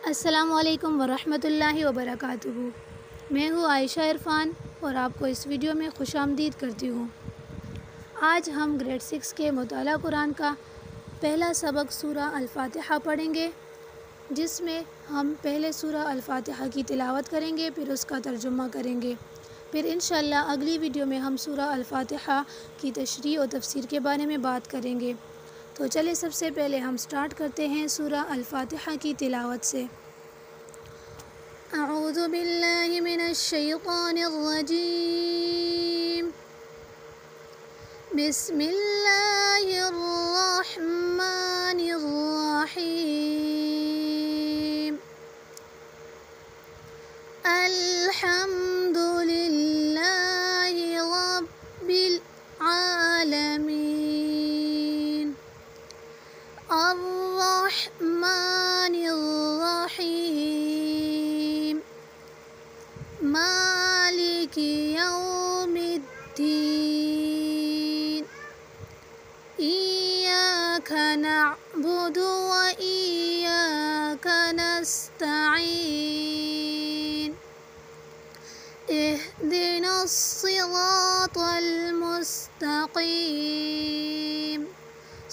السلام علیکم ورحمۃ اللہ وبرکاتہ۔ میں ہوں عائشہ عرفان اور آپ کو اس ویڈیو میں خوش آمدید کرتی ہوں۔ آج ہم گریڈ 6 کے مطالعہ قرآن کا پہلا سبق سورہ الفاتحہ پڑھیں گے، جس میں ہم پہلے سورہ الفاتحہ کی تلاوت کریں گے، پھر اس کا ترجمہ کریں گے۔ پھر انشاءاللہ اگلی ویڈیو میں ہم سورہ الفاتحہ کی تشریح اور تفسیر کے بارے میں بات کریں گے۔ تو چلے سب سے پہلے ہم سٹارٹ کرتے ہیں سورہ الفاتحہ کی تلاوت سے۔ اعوذ باللہ من الشیطان الرجیم، بسم اللہ الرحمن الرحیم، الحمد للہ رب العالمین، الرحمن الرحیم، مالک یوم الدین، ایاک نعبد و ایاک نستعین، اہدنا الصراط المستقیم،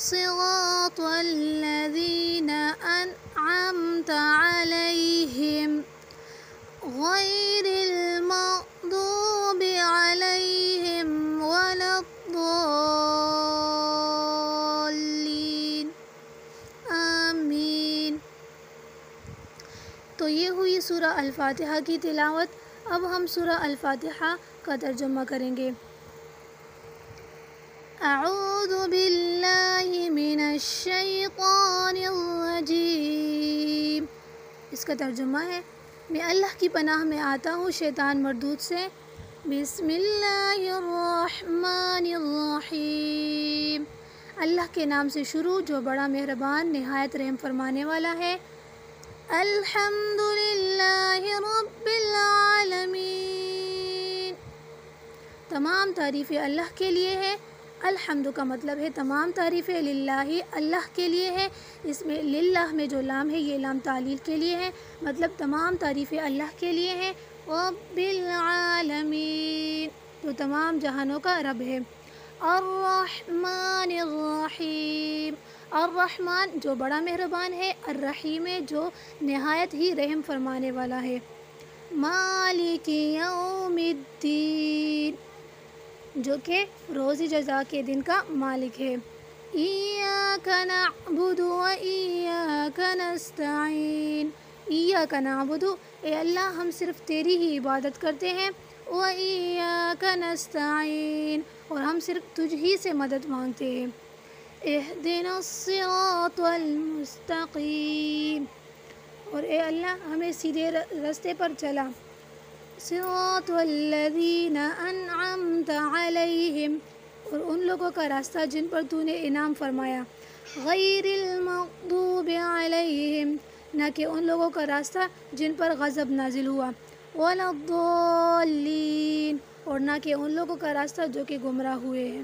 صراط الذین انعمت علیہم غیر المغضوب علیہم ولا الضالین، آمین۔ تو یہ ہوئی سورہ الفاتحہ کی تلاوت۔ اب ہم سورہ الفاتحہ کا ترجمہ کریں گے۔ اعوذ باللہ من الشیطان الرجیم، اس کا ترجمہ ہے میں اللہ کی پناہ میں آتا ہوں شیطان مردود سے۔ بسم اللہ الرحمن الرحیم، اللہ کے نام سے شروع جو بڑا مہربان نہایت رحم فرمانے والا ہے۔ الحمد للہ رب العالمین، تمام تعریفیں اللہ کے لیے ہے۔ الحمد کا مطلب ہے تمام تعریفیں، للہ اللہ کے لیے ہے۔ اس میں للہ میں جو لام ہے یہ لام تعلیل کے لیے ہے، مطلب تمام تعریفیں اللہ کے لیے ہیں۔ رب العالمین، جو تمام جہانوں کا رب ہے۔ الرحمن الرحیم، الرحمن جو بڑا مہربان ہے، الرحیم جو نہایت ہی رحم فرمانے والا ہے۔ مالک یوم الدین، جو کہ روز جزا کے دن کا مالک ہے۔ ایاک نعبد و ایاک نستعین، ایاک نعبد، اے اللہ ہم صرف تیری ہی عبادت کرتے ہیں، و ایاک نستعین، اور ہم صرف تجھ ہی سے مدد مانگتے ہیں۔ اہدنا الصراط المستقیم، اور اے اللہ ہمیں سیدھے راستے پر چلا۔ صراط الذین انعمت علیہم، اور ان لوگوں کا راستہ جن پر تو نے انعام فرمایا۔ غیر المغضوب علیہم، نہ کہ ان لوگوں کا راستہ جن پر غضب نازل ہوا۔ ولا الضالین، اور نہ کہ ان لوگوں کا راستہ جو کہ گمراہ ہوئے ہیں۔